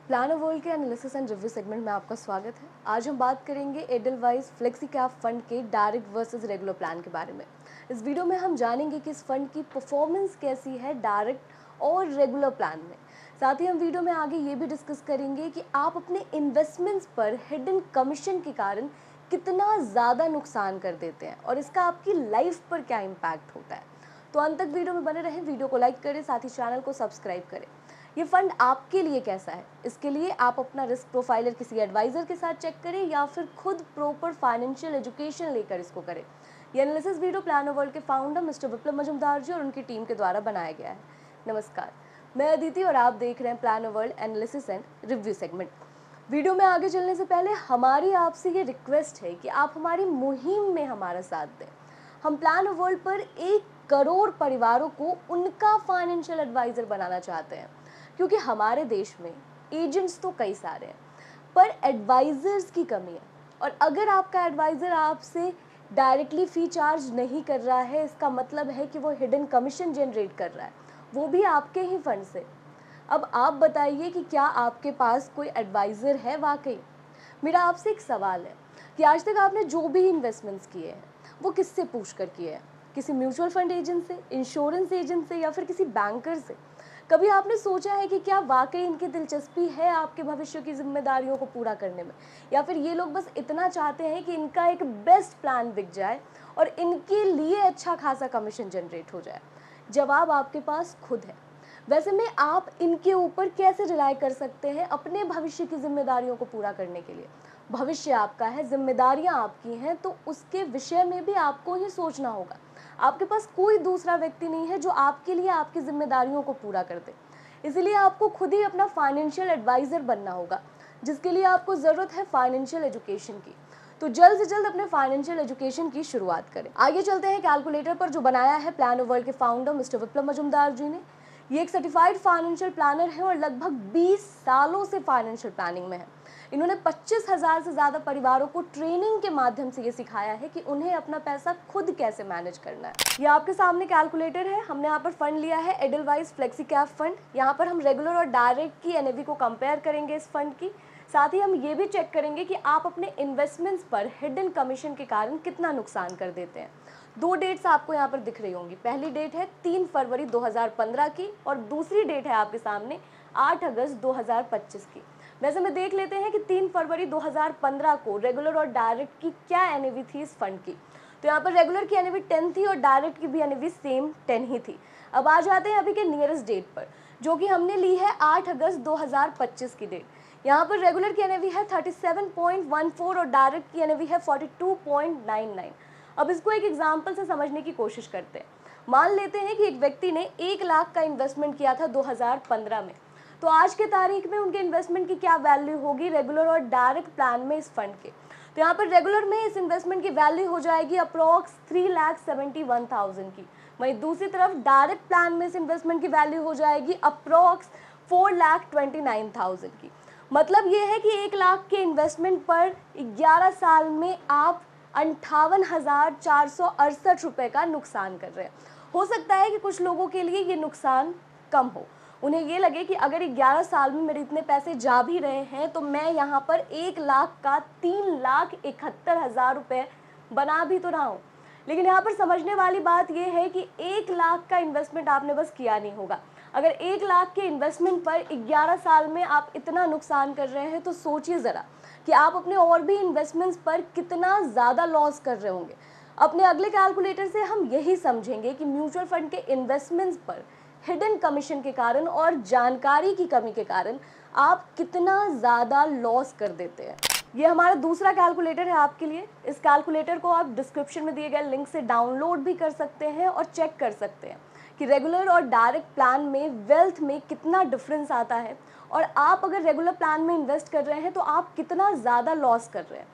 Planner world के analysis and review segment में आपका स्वागत है। आज हम बात करेंगे एडलवाइस फ्लेक्सी कैप फंड के डायरेक्ट वर्सेस रेगुलर प्लान के बारे में। इस वीडियो में हम जानेंगे कि इस फंड की परफॉर्मेंस कैसी है डायरेक्ट और रेगुलर प्लान में। साथ ही हम वीडियो में आगे ये भी डिस्कस करेंगे कि आप अपने इन्वेस्टमेंट्स पर हिडन कमीशन के कारण कितना ज़्यादा नुकसान कर देते हैं और इसका आपकी लाइफ पर क्या इम्पैक्ट होता है। तो अंत तक वीडियो में बने रहें, वीडियो को लाइक करें, साथ ही चैनल को सब्सक्राइब करें। ये फंड आपके लिए कैसा है, इसके लिए आप अपना रिस्क प्रोफाइलर किसी एडवाइजर के साथ चेक करें या फिर खुद प्रॉपर फाइनेंशियल एजुकेशन लेकर इसको करें। ये एनालिसिस वीडियो प्लानर वर्ल्ड के फाउंडर मिस्टर विप्लव मजुमदार जी और उनकी टीम के द्वारा बनाया गया है। नमस्कार, मैं अदिति और आप देख रहे हैं planner world analysis and review segment. Video में आगे चलने से पहले हमारी आपसे ये रिक्वेस्ट है कि आप हमारी मुहिम में हमारा साथ दें। हम प्लानर वर्ल्ड पर 1 करोड़ परिवारों को उनका फाइनेंशियल एडवाइजर बनाना चाहते हैं, क्योंकि हमारे देश में एजेंट्स तो कई सारे हैं पर एडवाइजर्स की कमी है। और अगर आपका एडवाइज़र आपसे डायरेक्टली फ़ी चार्ज नहीं कर रहा है, इसका मतलब है कि वो हिडन कमीशन जनरेट कर रहा है, वो भी आपके ही फंड से। अब आप बताइए कि क्या आपके पास कोई एडवाइज़र है वाकई। मेरा आपसे एक सवाल है कि आज तक आपने जो भी इन्वेस्टमेंट्स किए हैं वो किससे पूछ कर किए हैं? किसी म्यूचुअल फंड एजेंट से, इंश्योरेंस एजेंट से या फिर किसी बैंकर से? कभी आपने सोचा है कि क्या वाकई इनकी दिलचस्पी है आपके भविष्य की जिम्मेदारियों को पूरा करने में, या फिर ये लोग बस इतना चाहते हैं कि इनका एक बेस्ट प्लान बिक जाए और इनके लिए अच्छा खासा कमीशन जनरेट हो जाए? जवाब आपके पास खुद है। वैसे में आप इनके ऊपर कैसे रिलाय कर सकते हैं अपने भविष्य की जिम्मेदारियों को पूरा करने के लिए? भविष्य आपका है, जिम्मेदारियां आपकी हैं, तो उसके विषय में भी आपको ही सोचना होगा। आपके पास कोई दूसरा व्यक्ति नहीं है जो आपके लिए आपकी जिम्मेदारियों को पूरा कर दे। इसीलिए आपको खुद ही अपना फाइनेंशियल एडवाइज़र बनना होगा, जिसके लिए आपको ज़रूरत है फाइनेंशियल एजुकेशन की। तो जल्द से जल्द अपने फाइनेंशियल एजुकेशन की शुरुआत करें। आगे चलते हैं कैलकुलेटर पर, जो बनाया है प्लानर वर्ल्ड के फाउंडर मिस्टर विप्लव मजुमदार जी ने। ये एक सर्टिफाइड फाइनेंशियल प्लानर है और लगभग 20 सालों से फाइनेंशियल प्लानिंग में है। इन्होंने 25,000 से ज़्यादा परिवारों को ट्रेनिंग के माध्यम से ये सिखाया है कि उन्हें अपना पैसा खुद कैसे मैनेज करना है। ये आपके सामने कैलकुलेटर है। हमने यहाँ पर फंड लिया है एडलवाइस फ्लेक्सी कैप फंड। यहाँ पर हम रेगुलर और डायरेक्ट की एनएवी को कंपेयर करेंगे इस फंड की। साथ ही हम ये भी चेक करेंगे कि आप अपने इन्वेस्टमेंट्स पर हिडन कमीशन के कारण कितना नुकसान कर देते हैं। 2 डेट्स आपको यहाँ पर दिख रही होंगी। पहली डेट है 3 फरवरी 2015 की और दूसरी डेट है आपके सामने 8 अगस्त 2025 की। वैसे में देख लेते हैं कि 3 फरवरी 2015 को रेगुलर और डायरेक्ट की क्या एनएवी थी इस फंड की। तो यहाँ पर रेगुलर की एनएवी 10 थी और डायरेक्ट की भी एनएवी सेम 10 ही थी। अब आ जाते हैं अभी के नियरेस्ट डेट पर, जो कि हमने ली है 8 अगस्त 2025 की डेट। यहाँ पर रेगुलर की एनएवी है 37.14 और डायरेक्ट की एनएवी है 42.99। अब इसको एक एग्जाम्पल से समझने की कोशिश करते हैं। मान लेते हैं कि एक व्यक्ति ने 1 लाख का इन्वेस्टमेंट किया था 2015 में, तो आज के तारीख में उनके इन्वेस्टमेंट की क्या वैल्यू होगी रेगुलर और डायरेक्ट प्लान में इस फंड के? तो यहाँ पर रेगुलर में इस इन्वेस्टमेंट की वैल्यू हो जाएगी अप्रॉक्स 3,71,000 की। वहीं दूसरी तरफ डायरेक्ट प्लान में इस इन्वेस्टमेंट की वैल्यू हो जाएगी अप्रॉक्स 4,29,000 की। मतलब ये है कि 1 लाख के इन्वेस्टमेंट पर 11 साल में आप 58,468 रुपये का नुकसान कर रहे हैं। हो सकता है कि कुछ लोगों के लिए ये नुकसान कम हो, उन्हें ये लगे कि अगर 11 साल में मेरे इतने पैसे जा भी रहे हैं तो मैं यहाँ पर 1 लाख का 3,71,000 रुपये बना भी तो रहा हूँ। लेकिन यहाँ पर समझने वाली बात यह है कि 1 लाख का इन्वेस्टमेंट आपने बस किया नहीं होगा। अगर 1 लाख के इन्वेस्टमेंट पर 11 साल में आप इतना नुकसान कर रहे हैं तो सोचिए ज़रा कि आप अपने और भी इन्वेस्टमेंट्स पर कितना ज़्यादा लॉस कर रहे होंगे। अपने अगले कैलकुलेटर से हम यही समझेंगे कि म्यूचुअल फंड के इन्वेस्टमेंट्स पर हिडन कमीशन के कारण और जानकारी की कमी के कारण आप कितना ज़्यादा लॉस कर देते हैं। ये हमारा दूसरा कैलकुलेटर है आपके लिए। इस कैलकुलेटर को आप डिस्क्रिप्शन में दिए गए लिंक से डाउनलोड भी कर सकते हैं और चेक कर सकते हैं कि रेगुलर और डायरेक्ट प्लान में वेल्थ में कितना डिफरेंस आता है और आप अगर रेगुलर प्लान में इन्वेस्ट कर रहे हैं तो आप कितना ज़्यादा लॉस कर रहे हैं।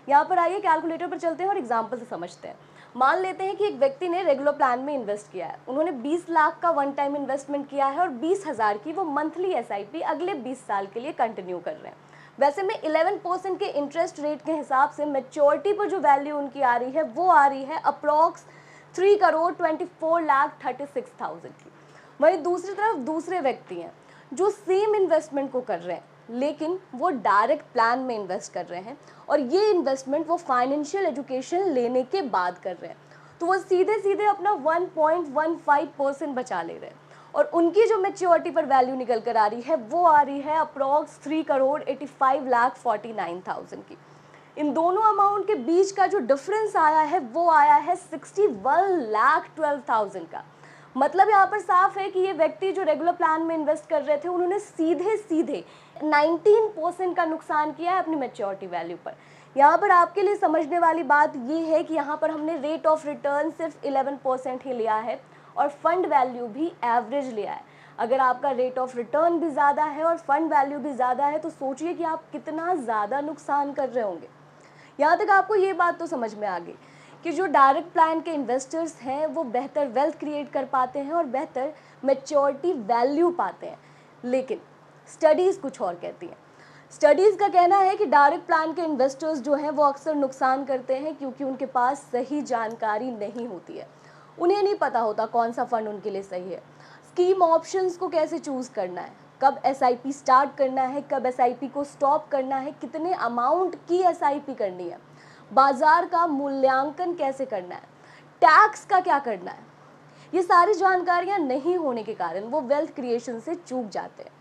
यहाँ पर आइए कैलकुलेटर पर चलते हैं और एग्जाम्पल से समझते हैं। मान लेते हैं कि एक व्यक्ति ने रेगुलर प्लान में इन्वेस्ट किया है। उन्होंने 20 लाख का वन टाइम इन्वेस्टमेंट किया है और 20,000 की वो मंथली एसआईपी अगले 20 साल के लिए कंटिन्यू कर रहे हैं। वैसे में 11% के इंटरेस्ट रेट के हिसाब से मैच्योरिटी पर जो वैल्यू उनकी आ रही है वो आ रही है अप्रॉक्स 3,24,36,000 की। वहीं दूसरी तरफ दूसरे व्यक्ति हैं जो सेम इन्वेस्टमेंट को कर रहे हैं लेकिन वो डायरेक्ट प्लान में इन्वेस्ट कर रहे हैं और ये इन्वेस्टमेंट वो फाइनेंशियल एजुकेशन लेने के बाद कर रहे हैं, तो वो सीधे सीधे अपना 1.15% बचा ले रहे हैं और उनकी जो मेच्योरिटी पर वैल्यू निकल कर आ रही है वो आ रही है अप्रॉक्स 3,85,49,000 की। इन दोनों अमाउंट के बीच का जो डिफरेंस आया है वो आया है 61,12,000 का। मतलब यहाँ पर साफ है कि ये व्यक्ति जो रेगुलर प्लान में इन्वेस्ट कर रहे थे उन्होंने सीधे सीधे 19% का नुकसान किया है अपनी मेच्योरिटी वैल्यू पर। यहाँ पर आपके लिए समझने वाली बात ये है कि यहाँ पर हमने रेट ऑफ रिटर्न सिर्फ 11% ही लिया है और फंड वैल्यू भी एवरेज लिया है। अगर आपका रेट ऑफ रिटर्न भी ज़्यादा है और फंड वैल्यू भी ज़्यादा है तो सोचिए कि आप कितना ज़्यादा नुकसान कर रहे होंगे। यहाँ तक आपको ये बात तो समझ में आ गई कि जो डायरेक्ट प्लान के इन्वेस्टर्स हैं वो बेहतर वेल्थ क्रिएट कर पाते हैं और बेहतर मैच्योरिटी वैल्यू पाते हैं, लेकिन स्टडीज़ कुछ और कहती हैं। स्टडीज़ का कहना है कि डायरेक्ट प्लान के इन्वेस्टर्स जो हैं वो अक्सर नुकसान करते हैं क्योंकि उनके पास सही जानकारी नहीं होती है। उन्हें नहीं पता होता कौन सा फ़ंड उनके लिए सही है, स्कीम ऑप्शंस को कैसे चूज़ करना है, कब एसआईपी स्टार्ट करना है, कब एसआईपी को स्टॉप करना है, कितने अमाउंट की एसआईपी करनी है, बाजार का मूल्यांकन कैसे करना है, टैक्स का क्या करना है। ये सारी जानकारियाँ नहीं होने के कारण वो वेल्थ क्रिएशन से चूक जाते हैं।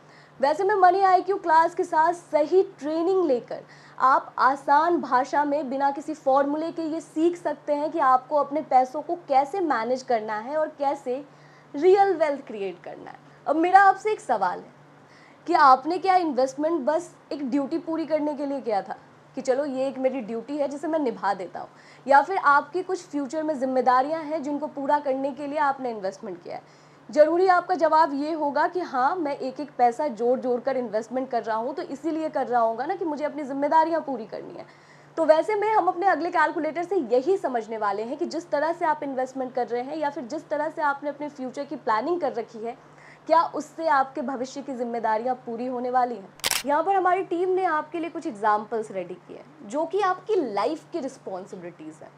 वैसे में मनी आईक्यू क्लास के साथ सही ट्रेनिंग लेकर आप आसान भाषा में बिना किसी फॉर्मूले के ये सीख सकते हैं कि आपको अपने पैसों को कैसे मैनेज करना है और कैसे रियल वेल्थ क्रिएट करना है। अब मेरा आपसे एक सवाल है कि आपने क्या इन्वेस्टमेंट बस एक ड्यूटी पूरी करने के लिए किया था कि चलो ये एक मेरी ड्यूटी है जिसे मैं निभा देता हूँ, या फिर आपकी कुछ फ्यूचर में जिम्मेदारियाँ हैं जिनको पूरा करने के लिए आपने इन्वेस्टमेंट किया है? ज़रूरी आपका जवाब ये होगा कि हाँ, मैं एक एक पैसा जोड़ जोड़ कर इन्वेस्टमेंट कर रहा हूँ तो इसीलिए कर रहा होगा ना कि मुझे अपनी जिम्मेदारियाँ पूरी करनी है। तो वैसे में हम अपने अगले कैलकुलेटर से यही समझने वाले हैं कि जिस तरह से आप इन्वेस्टमेंट कर रहे हैं या फिर जिस तरह से आपने अपने फ्यूचर की प्लानिंग कर रखी है, क्या उससे आपके भविष्य की जिम्मेदारियाँ पूरी होने वाली हैं। यहाँ पर हमारी टीम ने आपके लिए कुछ एग्जाम्पल्स रेडी किए हैं जो कि आपकी लाइफ की रिस्पॉन्सिबिलिटीज़ हैं।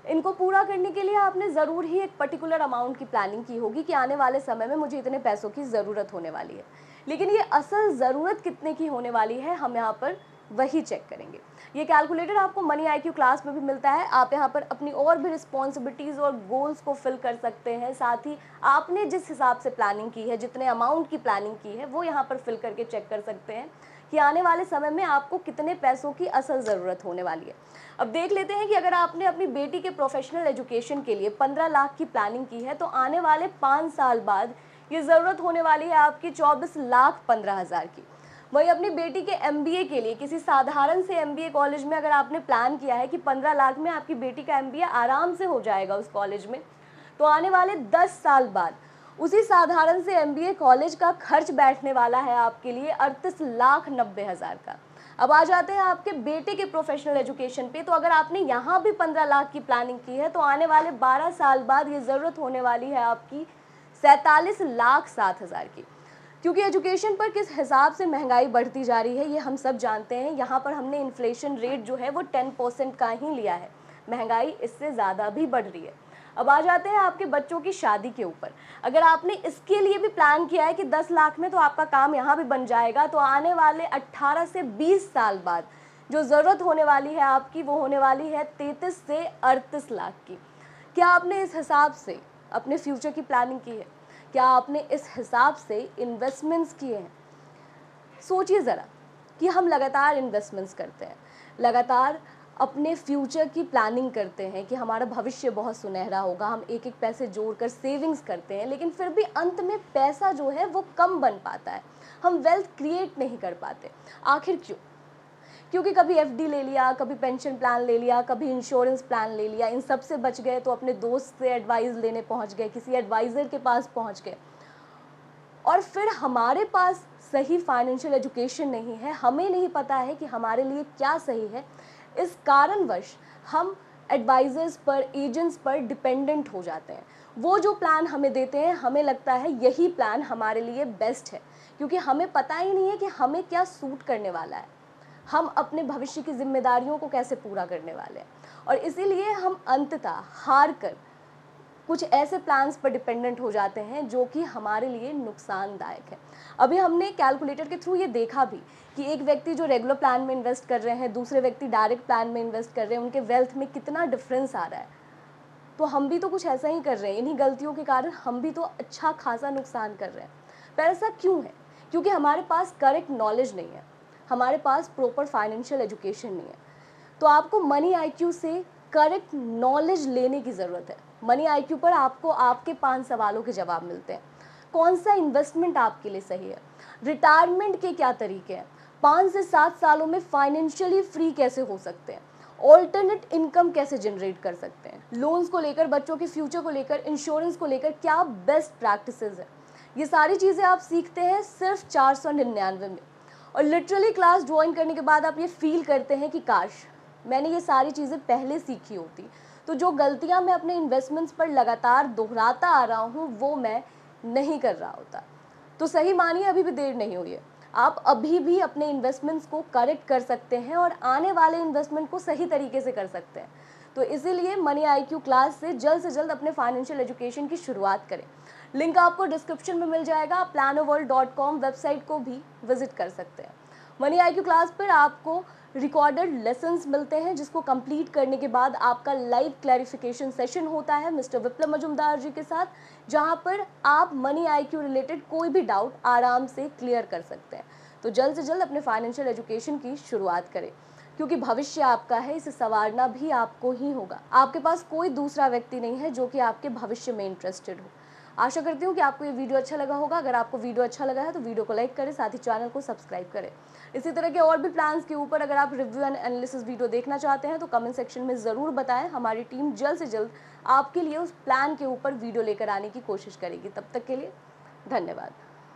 इनको पूरा करने के लिए आपने ज़रूर ही एक पर्टिकुलर अमाउंट की प्लानिंग की होगी कि आने वाले समय में मुझे इतने पैसों की ज़रूरत होने वाली है, लेकिन ये असल ज़रूरत कितने की होने वाली है हम यहाँ पर वही चेक करेंगे। ये कैलकुलेटर आपको मनी आईक्यू क्लास में भी मिलता है। आप यहाँ पर अपनी और भी रिस्पॉन्सिबिलिटीज़ और गोल्स को फिल कर सकते हैं। साथ ही आपने जिस हिसाब से प्लानिंग की है, जितने अमाउंट की प्लानिंग की है, वो यहाँ पर फिल करके चेक कर सकते हैं कि आने वाले समय में आपको कितने पैसों की असल ज़रूरत होने वाली है। अब देख लेते हैं कि अगर आपने अपनी बेटी के प्रोफेशनल एजुकेशन के लिए 15 लाख की प्लानिंग की है तो आने वाले 5 साल बाद ये ज़रूरत होने वाली है आपकी 24,15,000 की। वही अपनी बेटी के एमबीए के लिए किसी साधारण से एमबीए कॉलेज में अगर आपने प्लान किया है कि 15 लाख में आपकी बेटी का एमबीए आराम से हो जाएगा उस कॉलेज में, तो आने वाले 10 साल बाद उसी साधारण से एमबीए कॉलेज का खर्च बैठने वाला है आपके लिए 38,90,000 का। अब आ जाते हैं आपके बेटे के प्रोफेशनल एजुकेशन पे। तो अगर आपने यहाँ भी 15 लाख की प्लानिंग की है तो आने वाले 12 साल बाद ये ज़रूरत होने वाली है आपकी 47,07,000 की। क्योंकि एजुकेशन पर किस हिसाब से महंगाई बढ़ती जा रही है ये हम सब जानते हैं। यहाँ पर हमने इन्फ्लेशन रेट जो है वो 10% का ही लिया है, महंगाई इससे ज़्यादा भी बढ़ रही है। अब आ जाते हैं आपके बच्चों की शादी के ऊपर। अगर आपने इसके लिए भी प्लान किया है कि 10 लाख में तो आपका काम यहाँ भी बन जाएगा, तो आने वाले 18 से 20 साल बाद जो ज़रूरत होने वाली है आपकी वो होने वाली है 33 से 38 लाख की। क्या आपने इस हिसाब से अपने फ्यूचर की प्लानिंग की है? क्या आपने इस हिसाब से इन्वेस्टमेंट्स किए हैं? सोचिए ज़रा कि हम लगातार इन्वेस्टमेंट्स करते हैं, लगातार अपने फ्यूचर की प्लानिंग करते हैं कि हमारा भविष्य बहुत सुनहरा होगा, हम एक एक पैसे जोड़कर सेविंग्स करते हैं, लेकिन फिर भी अंत में पैसा जो है वो कम बन पाता है, हम वेल्थ क्रिएट नहीं कर पाते। आखिर क्यों? क्योंकि कभी एफडी ले लिया, कभी पेंशन प्लान ले लिया, कभी इंश्योरेंस प्लान ले लिया, इन सब से बच गए तो अपने दोस्त से एडवाइस लेने पहुंच गए, किसी एडवाइज़र के पास पहुंच गए, और फिर हमारे पास सही फाइनेंशियल एजुकेशन नहीं है, हमें नहीं पता है कि हमारे लिए क्या सही है। इस कारणवश हम एडवाइज़र्स पर, एजेंट्स पर डिपेंडेंट हो जाते हैं। वो जो प्लान हमें देते हैं हमें लगता है यही प्लान हमारे लिए बेस्ट है, क्योंकि हमें पता ही नहीं है कि हमें क्या सूट करने वाला है, हम अपने भविष्य की जिम्मेदारियों को कैसे पूरा करने वाले हैं। और इसीलिए हम अंततः हार कर कुछ ऐसे प्लान्स पर डिपेंडेंट हो जाते हैं जो कि हमारे लिए नुकसानदायक है। अभी हमने कैलकुलेटर के थ्रू ये देखा भी कि एक व्यक्ति जो रेगुलर प्लान में इन्वेस्ट कर रहे हैं, दूसरे व्यक्ति डायरेक्ट प्लान में इन्वेस्ट कर रहे हैं, उनके वेल्थ में कितना डिफरेंस आ रहा है। तो हम भी तो कुछ ऐसा ही कर रहे हैं, इन्हीं गलतियों के कारण हम भी तो अच्छा खासा नुकसान कर रहे हैं। पर ऐसा क्यों है? क्योंकि हमारे पास करेक्ट नॉलेज नहीं है, हमारे पास प्रॉपर फाइनेंशियल एजुकेशन नहीं है। तो आपको मनी आईक्यू से करेक्ट नॉलेज लेने की ज़रूरत है। मनी आईक्यू पर आपको आपके 5 सवालों के जवाब मिलते हैं। कौन सा इन्वेस्टमेंट आपके लिए सही है, रिटायरमेंट के क्या तरीके हैं, 5 से 7 सालों में फाइनेंशियली फ्री कैसे हो सकते हैं, ऑल्टरनेट इनकम कैसे जनरेट कर सकते हैं, लोन्स को लेकर, बच्चों के फ्यूचर को लेकर, इंश्योरेंस को लेकर क्या बेस्ट प्रैक्टिसेस है। ये सारी चीज़ें आप सीखते हैं सिर्फ 499 में। और लिटरली क्लास ज्वाइन करने के बाद आप ये फील करते हैं कि काश मैंने ये सारी चीज़ें पहले सीखी होती, तो जो गलतियां मैं अपने इन्वेस्टमेंट्स पर लगातार दोहराता आ रहा हूँ वो मैं नहीं कर रहा होता। तो सही मानिए अभी भी देर नहीं हुई है, आप अभी भी अपने इन्वेस्टमेंट्स को करेक्ट कर सकते हैं और आने वाले इन्वेस्टमेंट को सही तरीके से कर सकते हैं। तो इसीलिए मनी आईक्यू क्लास से जल्द अपने फाइनेंशियल एजुकेशन की शुरुआत करें। लिंक आपको डिस्क्रिप्शन में मिल जाएगा। आप planoworld.com वेबसाइट को भी विजिट कर सकते हैं। मनी आईक्यू क्लास पर आपको रिकॉर्डेड लेसन्स मिलते हैं जिसको कंप्लीट करने के बाद आपका लाइव क्लैरिफिकेशन सेशन होता है मिस्टर विप्लव मजुमदार जी के साथ, जहां पर आप मनी आईक्यू रिलेटेड कोई भी डाउट आराम से क्लियर कर सकते हैं। तो जल्द से जल्द अपने फाइनेंशियल एजुकेशन की शुरुआत करें, क्योंकि भविष्य आपका है, इसे संवारना भी आपको ही होगा। आपके पास कोई दूसरा व्यक्ति नहीं है जो कि आपके भविष्य में इंटरेस्टेड हो। आशा करती हूँ कि आपको ये वीडियो अच्छा लगा होगा। अगर आपको वीडियो अच्छा लगा है तो वीडियो को लाइक करें, साथ ही चैनल को सब्सक्राइब करें। इसी तरह के और भी प्लान्स के ऊपर अगर आप रिव्यू एंड एनालिसिस वीडियो देखना चाहते हैं तो कमेंट सेक्शन में ज़रूर बताएं। हमारी टीम जल्द से जल्द आपके लिए उस प्लान के ऊपर वीडियो लेकर आने की कोशिश करेगी। तब तक के लिए धन्यवाद।